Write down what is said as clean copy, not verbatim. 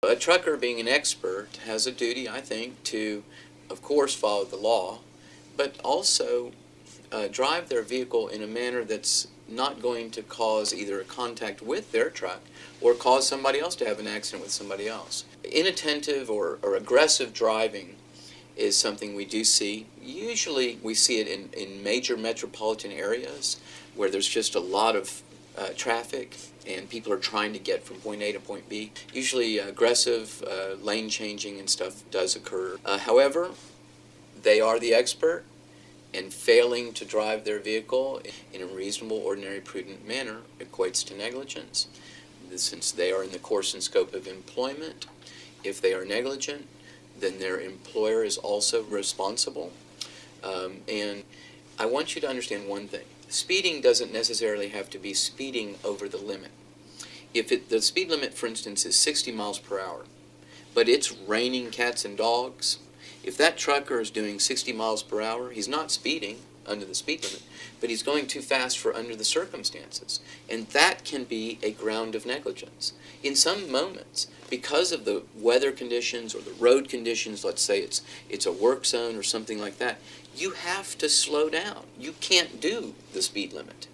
A trucker, being an expert, has a duty, I think, to, of course, follow the law, but also drive their vehicle in a manner that's not going to cause either a contact with their truck or cause somebody else to have an accident with somebody else. Inattentive or aggressive driving is something we do see. Usually we see it in major metropolitan areas where there's just a lot of traffic and people are trying to get from point A to point B. Usually aggressive lane changing and stuff does occur. However, they are the expert, and failing to drive their vehicle in a reasonable, ordinary, prudent manner equates to negligence. Since they are in the course and scope of employment, if they are negligent, then their employer is also responsible. And I want you to understand one thing. Speeding doesn't necessarily have to be speeding over the limit. If the speed limit, for instance, is 60 miles per hour, but it's raining cats and dogs, if that trucker is doing 60 miles per hour, he's not speeding under the speed limit, but he's going too fast for under the circumstances. And that can be a ground of negligence. In some moments, because of the weather conditions or the road conditions, let's say it's a work zone or something like that, you have to slow down. You can't do the speed limit.